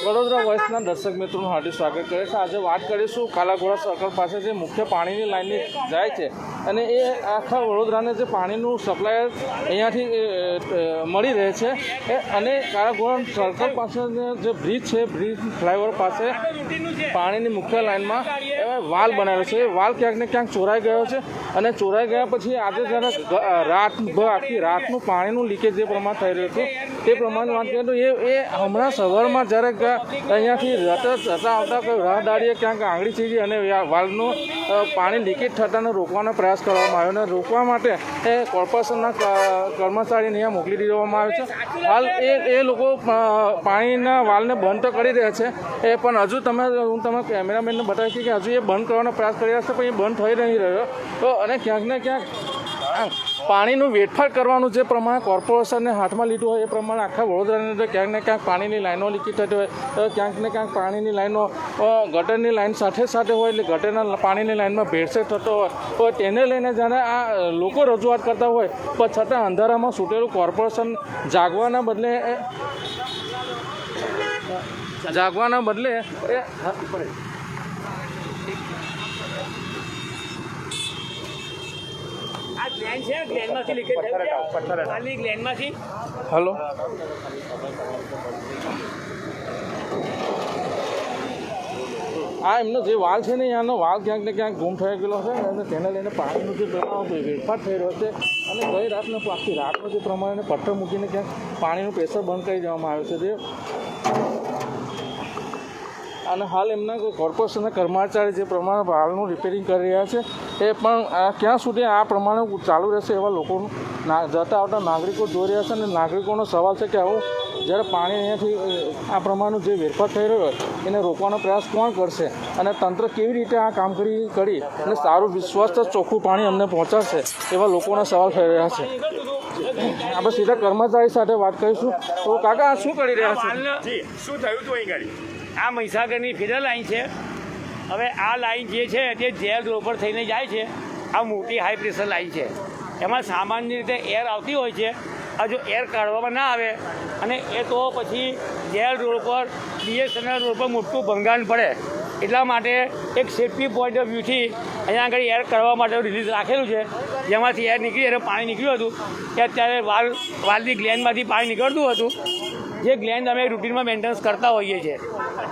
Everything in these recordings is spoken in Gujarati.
વડોદરા વોઇસના દર્શક મિત્રોનું હાર્દિક સ્વાગત કરે છે। આજે વાત કરીશું કાલાઘોડા સર્કલ પાસે જે મુખ્ય પાણીની લાઈનની જાય છે અને એ આખા વડોદરાને જે પાણીનું સપ્લાયર અહીંયાથી મળી રહે છે અને કાલાઘોડા સર્કલ પાસે જે બ્રિજ છે, બ્રિજ ફ્લાયઓવર પાસે પાણીની મુખ્ય લાઈનમાં વાલ બનાવ્યો છે। એ વાલ ક્યાંક ને ક્યાંક ચોરાઈ ગયો છે અને ચોરાઈ ગયા પછી આજે જ્યારે આખી રાતનું પાણીનું લીકેજ જે પ્રમાણે થઈ રહ્યું હતું તે પ્રમાણે વાત કરીએ તો એ હમણાં સવારમાં જ્યારે અહીંયાથી જતા આવતા કોઈ રાહદારીએ ક્યાંક આંગળી ચીરી અને વાલ્વનું પાણી લીકેજ થતાને રોકવાનો પ્રયાસ કરવામાં આવ્યો અને રોકવા માટે એ કોર્પોરેશનના કર્મચારીને અહીંયા મોકલી દેવામાં આવ્યો છે। હાલ એ લોકો પાણીના વાલ્વને બંધ તો કરી રહ્યા છે પણ હજુ હું તમે કેમેરામેનને બતાવી કે હજુ એ બંધ કરવાનો પ્રયાસ કરી રહ્યા છે પણ એ બંધ થઈ નહીં રહ્યો તો અને ક્યાંક ને ક્યાંક પાણીનું વેડફાટ કરવાનું જે પ્રમાણે કોર્પોરેશનને હાથમાં લીધું હોય એ પ્રમાણે આખા વડોદરાની અંદર ક્યાંક ને ક્યાંક પાણીની લાઈનો લીકેજ થતી હોય તો ક્યાંક ને ક્યાંક પાણીની લાઈનો ગટરની લાઈન સાથે હોય એટલે ગટરના પાણીની લાઈનમાં ભેળસેળ થતો હોય તો તેને લઈને જ્યારે આ લોકો રજૂઆત કરતા હોય પણ છતાં અંધારામાં છૂટેલું કોર્પોરેશન જાગવાના બદલે હલો આ એમનો જે વાલ છે ને અહીંયાનો વાલ ક્યાંક ને ક્યાંક ગુમ થઈ ગયેલો છે અને તેને લઈને પાણીનું જે પ્રમાણ વેડફાટ થઈ રહ્યો છે અને ગઈ રાતનો આખી રાતનો જે પ્રમાણે પથ્થર મૂકીને ક્યાંક પાણીનું પ્રેશર બંધ કરી દેવામાં આવ્યું છે અને હાલ એમના કોર્પોરેશનના કર્મચારી જે પ્રમાણે વાલનું રિપેરિંગ કરી રહ્યા છે એ પણ ક્યાં સુધી આ પ્રમાણે ચાલુ રહેશે એવા લોકોનું જતા આવતા નાગરિકો જોઈ રહ્યા છે અને નાગરિકોનો સવાલ છે કે આવું જ્યારે પાણી અહીંયાથી આ પ્રમાણનું જે વેરફાટ થઈ રહ્યો હોય એને રોકવાનો પ્રયાસ કોણ કરશે અને તંત્ર કેવી રીતે આ કામગીરી અને સારું સ્વસ્થ ચોખ્ખું પાણી અમને પહોંચાડશે એવા લોકોના સવાલ થઈ રહ્યા છે। આપણે સીધા કર્મચારી સાથે વાત કરીશું તો કાકા આ શું કરી રહ્યા છે? શું થયું હતું અહીં ગાડી? આ મહીસાગરની ફીડર લાઈન છે। હવે આ લાઈન જે છે તે જેલ રોડ પર થઈને જાય છે। આ મોટી હાઈ પ્રેશર લાઈન છે, એમાં સામાન્ય રીતે એર આવતી હોય છે। આ જો એર કાઢવામાં ના આવે અને એ તો પછી જેલ રોડ પર BSNL રોડ પર મોટું ભંગાણ પડે એટલા માટે એક સેફ્ટી પોઈન્ટ ઓફ વ્યૂથી અહીંયા આગળ એર કાઢવા માટે રિલીઝ રાખેલું છે, જેમાંથી એર નીકળી અને પાણી નીકળ્યું હતું કે અત્યારે વાલની ગ્લેન્ડમાંથી પાણી નીકળતું હતું જે ગ્લેન્ડ અમે રૂટીનમાં મેન્ટેનન્સ કરતા હોઈએ છીએ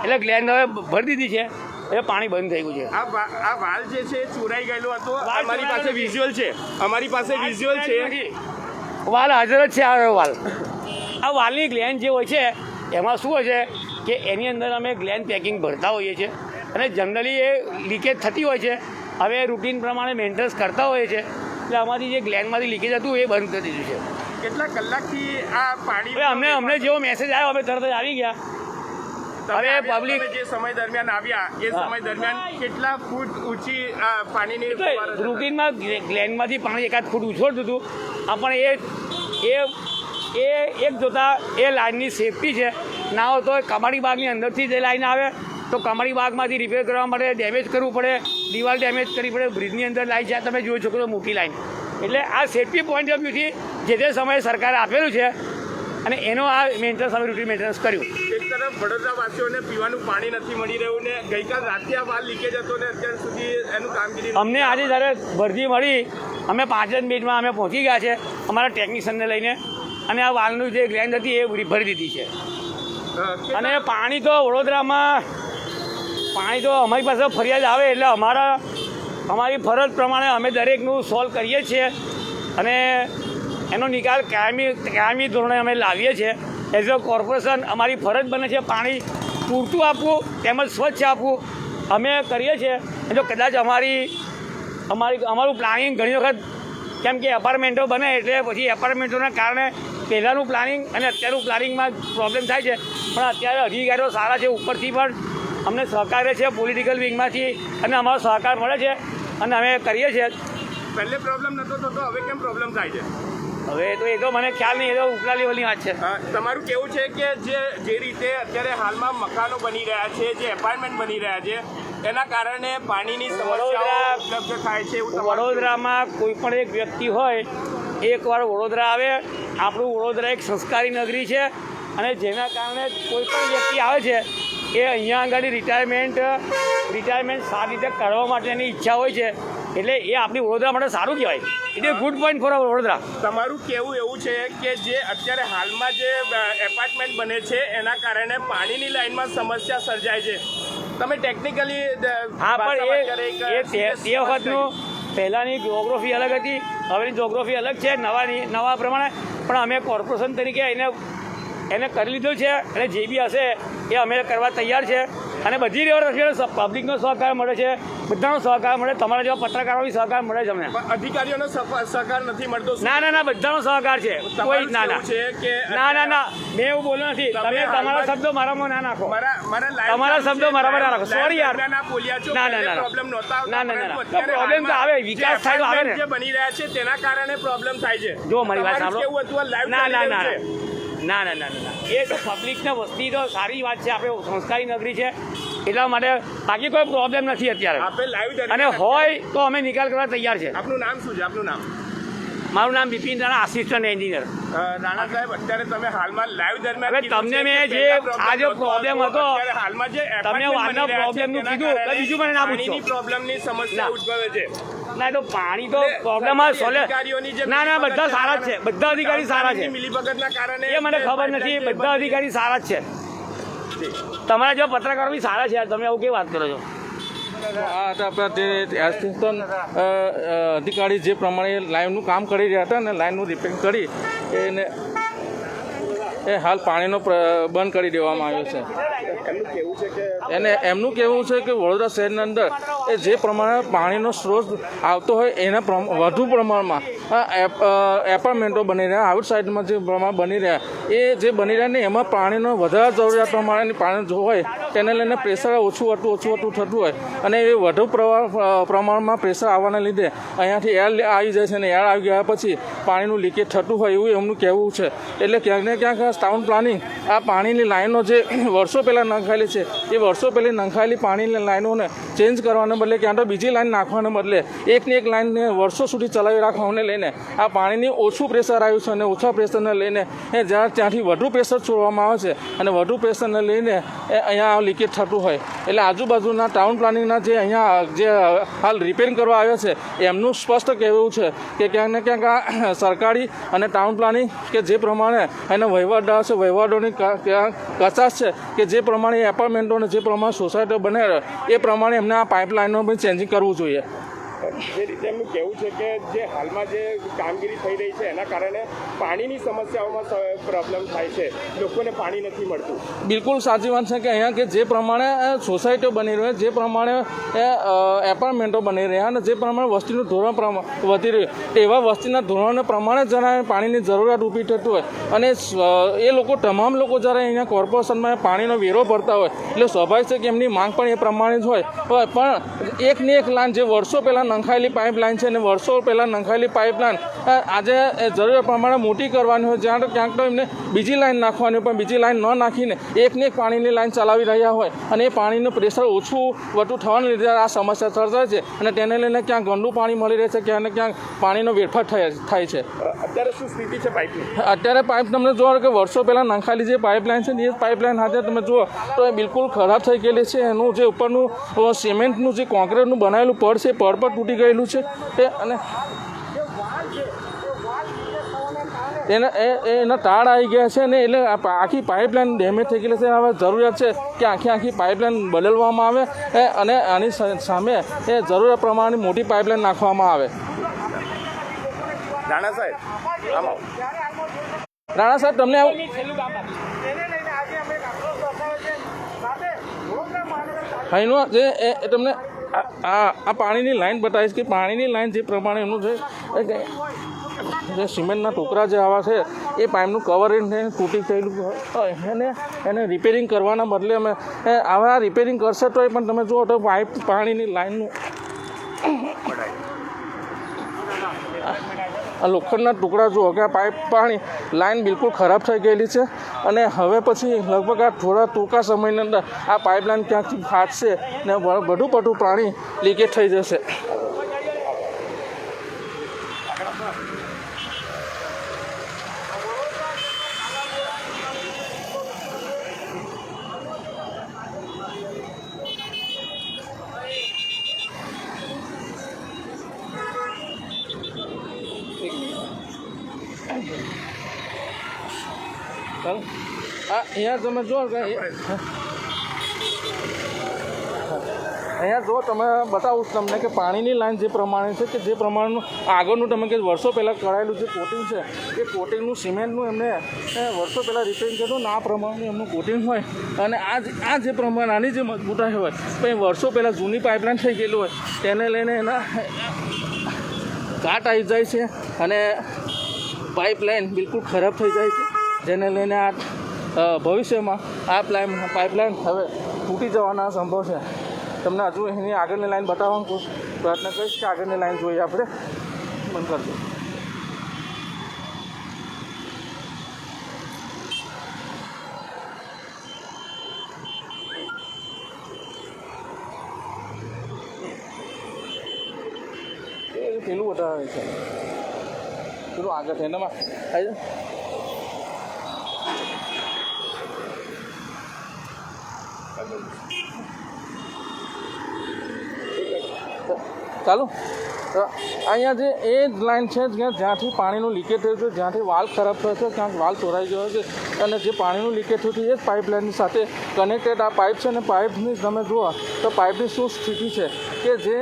એટલે ગ્લેન્ડ હવે ભરી દીધી છે એટલે પાણી બંધ થઈ ગયું છે। આ વાલ જે છે ચોરાઈ ગયેલો હતો, અમારી પાસે વિઝ્યુઅલ છે વાલ હાજર જ છે। આ વાલની ગ્લેન્ડ જે હોય છે એમાં શું હોય છે કે એની અંદર અમે ગ્લેન્ડ પેકિંગ ભરતા હોઈએ છીએ અને જનરલી એ લીકેજ થતી હોય છે। હવે રૂટીન પ્રમાણે મેન્ટેનન્સ કરતા હોઈએ છીએ એટલે અમારી જે ગ્લેન્ડમાંથી લીકેજ હતું એ બંધ કરી દીધું છે। કેટલા કલાકથી આ પાણી અમને જેવો મેસેજ આવ્યો અમે તરત જ આવી ગયા। હવે પબ્લિક જે સમય દરમિયાન આવ્યા એ સમય દરમિયાન કેટલા ફૂટ ઊંચી પાણીની રૂટીનમાં ગ્લેન્ડમાંથી પાણી એકાદ ફૂટ ઉછળતું હતું પણ એ એક જોતા એ લાઇનની સેફટી છે ના હોય તો કમાડી બાગની અંદરથી જે લાઈન આવે તો કમાડી બાગમાંથી રિપેર કરવા માટે ડેમેજ કરવું પડે, દિવાલ ડેમેજ કરવી પડે, બ્રિજની અંદર લાઈન છે તમે જોઈ શકો છો મોટી લાઈન એટલે આ સેફટી પોઈન્ટ ઓફ વ્યૂથી જે તે સમયે સરકારે આપેલું છે અને એનો આ મેન્ટેનન્સ અમે રૂટીન મેન્ટેનન્સ કર્યું। એક તરફ વડોદરાવાસીઓને પીવાનું પાણી નથી મળી રહ્યું ને ગઈકાલ રાતથી આ વાલ લીકેજ હતો ને અત્યાર સુધી એનું કામગીરી અમને આજે જ્યારે ભરતી મળી અમે 5 જ મિનિટમાં અમે પહોંચી ગયા છે અમારા ટેકનિશિયનને લઈને અને આ વાલનું જે ગ્લેન્ડ હતી એ ભરી દીધી છે। અને પાણી તો વડોદરામાં અમારી પાસે ફરિયાદ આવે એટલે અમારી ફરજ પ્રમાણે અમે દરેકનું સોલ્વ કરીએ છીએ અને એનો નિકાલ કાયમી ધોરણે અમે લાવીએ છીએ। એઝ અ કોર્પોરેશન અમારી ફરજ બને છે પાણી પૂરતું આપવું તેમજ સ્વચ્છ આપવું અમે કરીએ છીએ। જો કદાચ અમારું પ્લાનિંગ ઘણી વખત કેમ કે એપાર્ટમેન્ટો બને એટલે પછી એપાર્ટમેન્ટોના કારણે પહેલાંનું પ્લાનિંગ અને અત્યારનું પ્લાનિંગમાં પ્રોબ્લેમ થાય છે પણ અત્યારે અધિકારીઓ સારા છે, ઉપરથી પણ અમને સહકાર છે પોલિટિકલ વિંગમાંથી અને અમારો સહકાર મળે છે અને અમે કરીએ છીએ। પહેલે પ્રોબ્લેમ નહોતો થતો, હવે કેમ પ્રોબ્લેમ થાય છે? હવે એ તો મને ખ્યાલ નહીં, એ તો ઉપલા લેવલની વાત છે। તમારું કેવું છે કે જે રીતે અત્યારે હાલમાં મકાનો બની રહ્યા છે, જે એપાર્ટમેન્ટ બની રહ્યા છે એના કારણે પાણીની સમસ્યાઓ ઉપલબ્ધ થાય છે? વડોદરામાં કોઈ પણ એક વ્યક્તિ હોય એકવાર વડોદરા આવે, આપણું વડોદરા એક સંસ્કારી નગરી છે અને જેના કારણે કોઈ પણ વ્યક્તિ આવે છે એ અહીંયા આગળ રિટાયરમેન્ટ સારી રીતે કરવા માટેની ઈચ્છા હોય છે, એટલે એ આપણી વડોદરા માટે સારું કહેવાય. It is good point for Vadodara. તમારું કહેવું એવું છે કે જે અત્યારે હાલમાં જે એપાર્ટમેન્ટ બને છે એના કારણે પાણીની લાઈનમાં સમસ્યા સર્જાય છે. તમે ટેકનિકલી હા, પણ તે વખતનું પહેલાંની જિયોગ્રાફી અલગ હતી, હવેની જિયોગ્રાફી અલગ છે નવા પ્રમાણે. પણ અમે કોર્પોરેશન તરીકે એને કરી લીધું છે અને જે બી હશે એ અમે કરવા તૈયાર છે. અને બધી રીતે પબ્લિકનો સહકાર મળે છે, બધાનો સહકાર મળે, તમારા જેવા પત્રકારો બી સહકાર મળે છે અમને. અધિકારીઓનો સહકાર નથી મળતો? ના, બધાનો સહકાર છે. કોઈ ના મેં એવું બોલ્યો નથી. તમે તમારા શબ્દો મારામાં ના નાખો. તમારા શબ્દો મારામાં ના નાખો. સોરી યાર. ના પ્રોબ્લેમ તો આવે, વિકાસ થાય તો આવે ને. જે બની રહ્યા છે તેના કારણે પ્રોબ્લેમ થાય છે. જો મારી વાત સાંભળો. ના, એ તો પબ્લિકને વસ્તી તો સારી વાત છે. આપણે સંસ્કારી નગરી છે એટલા માટે બાકી કોઈ પ્રોબ્લેમ નથી અત્યારે. અને હોય તો અમે નિકાલ કરવા તૈયાર છે. આપનું નામ શું છે? આપનું નામ? મારું નામ બિપિન રાણા, આસિસ્ટન્ટ એન્જિનિયર. રાણા સાહેબ, અત્યારે તમે હાલમાં લાઈવ દરમિયાન હવે તમને મેં જે આ જે પ્રોબ્લેમ હતો, હાલમાં જે તમને વારના પ્રોબ્લેમનું કીધું, બીજું મને ના પૂછો. પ્રોબ્લેમની સમસ્યા ઉદ્ભવે છે. ના, તો પાણી તો પ્રોબ્લેમ ના, બધા સારા જ છે. બધા અધિકારી સારા છે. મિલીભગતના કારણે એ મને ખબર નથી. બધા અધિકારી સારા જ છે. તમારા જેવા પત્રકારો બી સારા છે. તમે આવું કેવી વાત કરો છો? આ હતા આપણા જે આસિસ્ટન્ટ અધિકારી જે પ્રમાણે લાઈનનું કામ કરી રહ્યા હતા અને લાઈનનું રિપેરિંગ કરી એ હાલ પાણીનો બંધ કરી દેવામાં આવ્યો છે. એમનું કહેવું છે કે વડોદરા શહેરની અંદર એ જે પ્રમાણે પાણીનો સ્ત્રોત આવતો હોય એના વધુ પ્રમાણમાં એપાર્ટમેન્ટો બની રહ્યા, આઉટ સાઈડમાં જે પ્રમાણ બની રહ્યા એ જે બની રહ્યા ને એમાં પાણીનો વધારે જરૂરિયાત પ્રમાણેની પાણી જો હોય તેને લઈને પ્રેશર ઓછું થતું હોય અને એ વધુ પ્રમાણમાં પ્રેશર આવવાના લીધે અહીંયાથી એર આવી જાય છે અને એર આવી ગયા પછી પાણીનું લીકેજ થતું હોય એવું એમનું કહેવું છે. એટલે ક્યાંક ને ક્યાંક ટાઉન પ્લાનિંગ આ પાણીની લાઈનો જે વર્ષો પહેલાં નંખાયેલી છે એ વર્ષો પહેલાં નંખાયેલી પાણીની લાઈનોને ચેન્જ કરવાને બદલે ક્યાં તો બીજી લાઈન નાખવાને બદલે એકની એક લાઈનને વર્ષો સુધી ચલાવી રાખવાને લઈને આ પાણીની ઓછું પ્રેશર આવ્યું છે અને ઓછા પ્રેશરને લઈને જ્યાં ત્યાંથી વધુ પ્રેશર છોડવામાં આવે છે અને વધુ પ્રેશરને લઈને અહીંયા લીકેજ થતું હોય. એટલે આજુબાજુના ટાઉન પ્લાનિંગના જે અહીંયા જે હાલ રિપેરિંગ કરવા આવ્યા છે એમનું સ્પષ્ટ કહેવું છે કે ક્યાંક ને ક્યાંક આ સરકારી અને ટાઉન પ્લાનિંગ કે જે પ્રમાણે એના વહીવટદાર છે વહીવટોની કચાશ છે કે જે પ્રમાણે એપાર્ટમેન્ટોને જે પ્રમાણે સોસાયટીઓ બને એ પ્રમાણે એમને આ પાઇપલાઇનનો પણ ચેન્જિંગ કરવું જોઈએ. જે રીતે એમનું કહેવું છે કે જે હાલમાં જે કામગીરી થઈ રહી છે એના કારણે પાણીની સમસ્યાઓમાં પ્રોબ્લેમ થાય છે, લોકોને પાણી નથી મળતું. બિલકુલ સાચી વાત છે કે અહીંયા કે જે પ્રમાણે સોસાયટીઓ બની રહી, જે પ્રમાણે એપાર્ટમેન્ટો બની રહ્યા અને જે પ્રમાણે વસ્તીનું ધોરણ વધી રહ્યું એવા વસ્તીના ધોરણને પ્રમાણે જરા પાણીની જરૂરિયાત ઊભી થતું હોય અને એ લોકો તમામ લોકો જ્યારે અહીંયા કોર્પોરેશનમાં પાણીનો વેરો ભરતા હોય એટલે સ્વાભાવિક છે કે એમની માંગ પણ એ પ્રમાણે જ હોય. પણ એકની એક લાઈન જે વર્ષો પહેલાં નંખાયેલી પાઇપલાઇન છે અને વર્ષો પહેલાં નંખાયેલી પાઇપલાઇન આજે જરૂરિયાત પ્રમાણે મોટી કરવાની હોય જ્યાં તો ક્યાંક તો એમને બીજી લાઈન નાખવાની હોય પણ બીજી લાઈન ન નાખીને એકની એક પાણીની લાઈન ચલાવી રહ્યા હોય અને એ પાણીનું પ્રેશર ઓછું વધુ થવાને લીધે આ સમસ્યા સર્જાય છે અને તેને લઈને ક્યાંક ગંદુ પાણી મળી રહે છે, ક્યાંક ને ક્યાંક પાણીનો વેડફાટ થાય છે. અત્યારે શું સ્થિતિ છે પાઇપની? અત્યારે પાઇપ તમને જુઓ કે વર્ષો પહેલાં નંખાયેલી જે પાઇપલાઇન છે એ પાઇપલાઇન હાથે તમે જુઓ તો એ બિલકુલ ખરાબ થઈ ગયેલી છે. એનું જે ઉપરનું સિમેન્ટનું જે કોન્ક્રીટનું બનાવેલું પડ છે પડ પર તૂટી ગયેલું છે અને એના તાળ આવી ગયા છે ને એટલે આખી પાઇપલાઇન ડેમેજ થઈ ગયેલી છે. હવે જરૂરિયાત છે કે આખી પાઇપલાઇન બદલવામાં આવે અને આની સામે જરૂરિયાત પ્રમાણેની મોટી પાઇપલાઇન નાખવામાં આવે. રાણા સાહેબ, તમને અહીંનું જે તમને આ પાણીની લાઈન બતાવીશ કે પાણીની લાઈન જે પ્રમાણે એનું છે જે સિમેન્ટના ટુકડા જે આવા છે એ પાઇપનું કવરિંગ તૂટી ગયેલું એને રિપેરિંગ કરવાના બદલે અમે આવા રિપેરિંગ કરશે તો પણ તમે જુઓ તો પાણીની લાઈનનું લોખંડના ટુકડા જુઓ કે આ પાણી લાઈન બિલકુલ ખરાબ થઈ ગયેલી છે અને હવે પછી લગભગ આ થોડા ટૂંકા સમયની અંદર આ પાઇપલાઇન ક્યાંકથી ફાટશે ને બધું પાણી લીકેજ થઈ જશે. અહીંયા તમે જો કે અહીંયા જો તમે બતાવું તમને કે પાણીની લાઈન જે પ્રમાણે છે કે જે પ્રમાણેનું આગળનું તમે કે વર્ષો પહેલાં કરાયેલું જે કોટિંગ છે એ કોટિંગનું સિમેન્ટનું એમને વર્ષો પહેલાં રિપેરિંગ કર્યું ને આ પ્રમાણનું એમનું કોટિંગ હોય અને આ જે પ્રમાણે આની જે મજબૂતાઈ હોય તો એ વર્ષો પહેલાં જૂની પાઇપલાઇન થઈ ગયેલી હોય તેને લઈને એના કાટ આવી જાય છે અને પાઇપલાઇન બિલકુલ ખરાબ થઈ જાય છે જેને લઈને આ ભવિષ્યમાં આ પાઇપલાઇન હવે તૂટી જવાના સંભવ છે. તમને હજુ એની આગળની લાઈન બતાવવાનો પ્રયત્ન કરીશ કે આગળની લાઈન જોઈએ આપણે. બંધ કરજો. પેલું બતાવે છે પેલું આગળ છે એનામાં આવી ચાલો અહીંયા જે એ જ લાઈન છે જ્યાંથી પાણીનું લીકેજ થયું છે, જ્યાંથી વાલ ખરાબ થયો છે, ક્યાંક વાલ તોડાઈ ગયો છે અને જે પાણીનું લીકેજ થયું છે એ જ પાઇપલાઇનની સાથે કનેક્ટેડ આ પાઇપ છે અને પાઇપની તમે જુઓ તો પાઇપની શું સ્થિતિ છે કે જે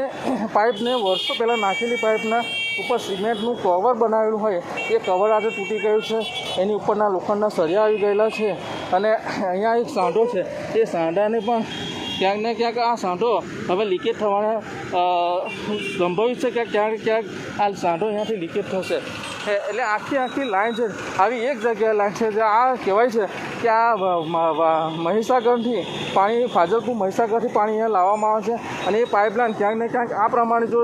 પાઇપને વર્ષો પહેલાં નાખેલી પાઇપના ઉપર સિમેન્ટનું કવર બનાવેલું હોય એ કવર આજે તૂટી ગયું છે. એની ઉપરના લોખંડના સળિયા આવી ગયેલા છે અને અહીંયા એક સાંઢો છે એ સાંઢાને પણ ક્યાંક ને ક્યાંક આ સાંઢો હવે લીકેજ થવાના સંભવિત છે કે ક્યાંક આ સાંઢો અહીંયાથી લીકેજ થશે. એટલે આખી લાઈન છે આવી એક જગ્યાએ લાઈન છે જે આ કહેવાય છે કે આ મહીસાગરથી પાણી ફાજલપુર મહીસાગરથી પાણી અહીંયા લાવવામાં આવે છે અને એ પાઇપલાઇન ક્યાંક ને ક્યાંક આ પ્રમાણે જો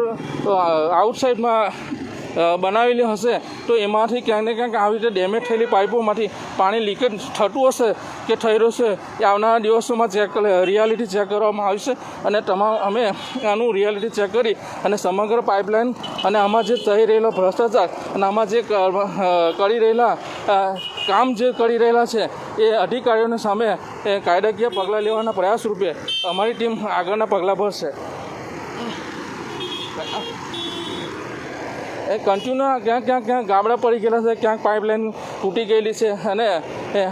આઉટસાઇડમાં બનાવેલી હશે તો એમાંથી ક્યાંક ને ક્યાંક આવી રીતે ડેમેજ થયેલી પાઇપોમાંથી પાણી લીકેજ થતું હશે કે થઈ રહ્યું છે એ આવનારા દિવસોમાં રિયાલિટી ચેક કરવામાં આવશે અને અમે આનું રિયાલિટી ચેક કરી અને સમગ્ર પાઇપલાઇન અને આમાં જે થઈ રહેલો ભ્રષ્ટાચાર અને આમાં જે કરી રહેલા કામ જે કરી રહેલા છે એ અધિકારીઓની સામે કાયદાકીય પગલાં લેવાના પ્રયાસ રૂપે અમારી ટીમ આગળના પગલાં ભરશે. એ કન્ટિન્યુ ક્યાંક ગાબડા પડી ગયેલા છે, ક્યાંક પાઇપલાઇન તૂટી ગયેલી છે અને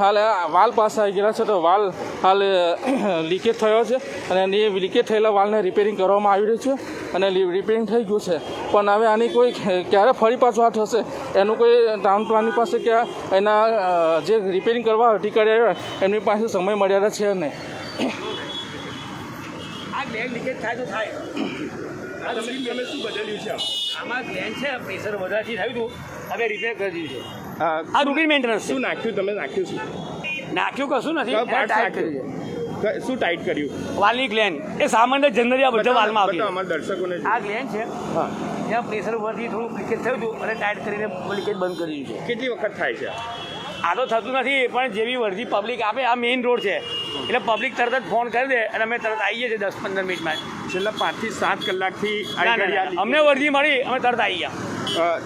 હાલ વાલ પાસે આવી ગયેલા છે તો વાલ હાલ લીકેજ થયો છે અને એ લીકેજ થયેલા વાલને રિપેરિંગ કરવામાં આવી રહ્યું છે અને રિપેરિંગ થઈ ગયું છે. પણ હવે આની કોઈ ક્યારે ફરી પાછું આ થશે એનું કોઈ ટાઉન પ્લાનની પાસે કે એના જે રિપેરિંગ કરવા અધિકારી આવ્યા એમની પાસે સમય મર્યાદા છે નહીં. આ બેગ લીકેજ થાય તો થાય. તમે શું બદલ્યું છે? આમાં ગ્લેન્ડ છે પ્રેશર વધારથી થયું હતું હવે રિપેર કરી દીધું છે. આ રૂટીન મેન્ટેનન્સ. શું નાખ્યું તમે? નાખ્યું શું? નાખ્યું કશું નથી. શું ટાઈટ કર્યું? વાલની ગ્લેન્ડ એ સામાન્ય જનરલી આ બધા વાલમાં આવતી. અમારા દર્શકોને આ ગ્લેન્ડ છે ત્યાં પ્રેશર વધથી થોડું લીકેજ થયું હતું અને ટાઈટ કરીને લીકેજ બંધ કરી દીધું છે. કેટલી વખત થાય છે? આ તો થતું નથી પણ જેવી વર્ધી પબ્લિક આપે આ મેઇન રોડ છે એટલે પબ્લિક તરત જ ફોન કરી દે અને અમે તરત આવીએ છીએ 10-15 મિનિટમાં. છેલ્લા 5 થી 7 કલાકથી અમને વર્ધી મળી અમે તરત આવી ગયા.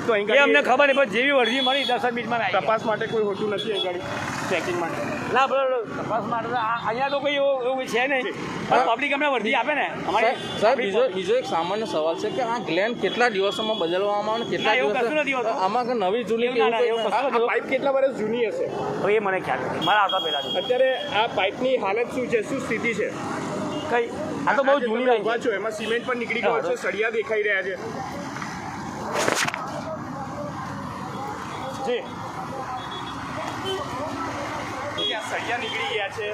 તો અહીં એ અમને ખબર નહીં પણ જેવી વર્ધી મળી 10 મિનિટમાં આવી ગયા. તપાસ માટે કોઈ હોતું નથી અહીં ગાડી ચેકિંગ માટે? ના બરાબર તપાસ માટે તો અહીંયા તો કોઈ એવું છે નહીં પણ પબ્લિક અમને વર્ધી આપે ને અમારી. સાહેબ બીજો એક સામાન્ય સવાલ છે કે આ ગ્લેન્ડ કેટલા દિવસોમાં બદલવામાં આવે ને કેટલા દિવસ આમાં નવી જૂની પાઇપ કેટલા વર્ષ જૂની હશે હવે એ મને ખ્યાલ નથી મારા આવતા પહેલાં. અત્યારે આ પાઇપની હાલત શું છે? શું સ્થિતિ છે? કઈ આ તો બહુ જૂની ઉભા છો એમાં સિમેન્ટ પણ નીકળી ગયો છે, સળિયા દેખાઈ રહ્યા છે. જી સળિયા નીકળી ગયા છે.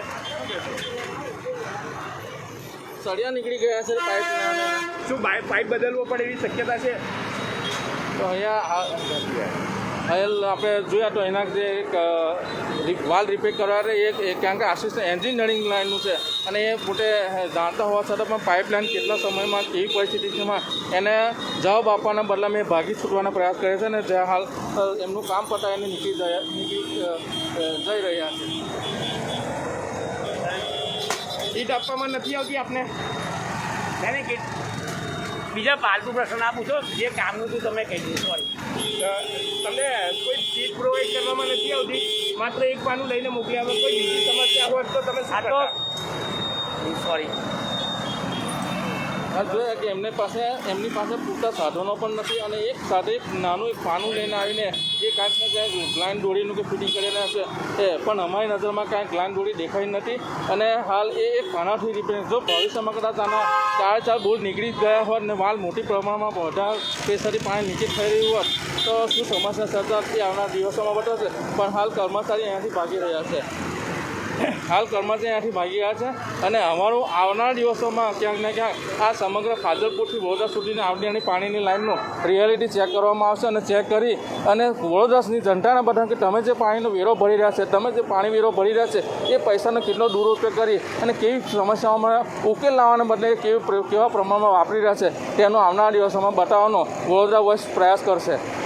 સળિયા નીકળી ગયા છે પાઇપ. શું પાઇપ બદલવો પડે એવી શક્યતા છે? તો અહીંયા આપણે જોયા તો એના જે એક વાલ રિપેર કરવા એ ક્યાંક આસિસ્ટન્ટ એન્જિનિયરિંગ લાઇનનું છે અને એ પોતે જાણતા હોવા છતાં પણ પાઇપલાઇન કેટલા સમયમાં કેવી પરિસ્થિતિમાં એને જવાબ આપવાના બદલે મેં ભાગી છૂટવાના પ્રયાસ કરે છે અને જ્યાં હાલ એમનું કામ પતાવીને નીકળી જઈ રહ્યા છે. ઈટ આપવામાં નથી આવતી આપને? બીજા પાલતુ પ્રશ્ન ના પૂછો જે કામનું હતું તમે કહી દો. સોરી તમને કોઈ સીટ પ્રોવાઈડ કરવામાં નથી આવતી? માત્ર એક પાનું લઈને મોકલી આવે. કોઈ બીજી સમસ્યા હોય તો તમે સોરી આ જોઈએ કે એમની પાસે પૂરતા સાધનો પણ નથી અને એક સાથે એક નાનું એક પાનું લઈને આવીને એ કાંઈક ને ક્યાંક લાઈન દોરીનું કે ફિટિંગ કરીને હશે એ પણ અમારી નજરમાં કાંઈક લાઈન દોરી દેખાઈ નથી અને હાલ એ એક પાનાથી રિપેરિંગ જો ભવિષ્યમાં કદાચ આના 4 બોલ નીકળી ગયા હોત ને માલ મોટી પ્રમાણમાં બધા પ્રેશરથી પાણી નીચે થઈ રહ્યું હોત તો શું સમસ્યા સર્જાતી આવનાર દિવસોમાં બતાવશે પણ હાલ કર્મચારી અહીંયાથી ભાગી રહ્યા છે અને અમારું આવનાર દિવસોમાં ક્યાંક ને ક્યાંક આ સમગ્ર ફાજલપુરથી વડોદરા સુધીની આવનારી પાણીની લાઇનનું રિયાલિટી ચેક કરવામાં આવશે અને ચેક કરી અને વડોદરાની જનતાને બધા કે તમે જે પાણીનો વેરો ભરી રહ્યા છે તમે જે પાણી વેરો ભરી રહ્યા છે એ પૈસાનો કેટલો દુરુપયોગ કરી અને કેવી સમસ્યાઓમાં ઉકેલ લાવવાને બદલે કેવા પ્રમાણમાં વાપરી રહ્યા છે તેનો આવનારા દિવસોમાં બતાવવાનો વડોદરા વોઇસ પ્રયાસ કરશે.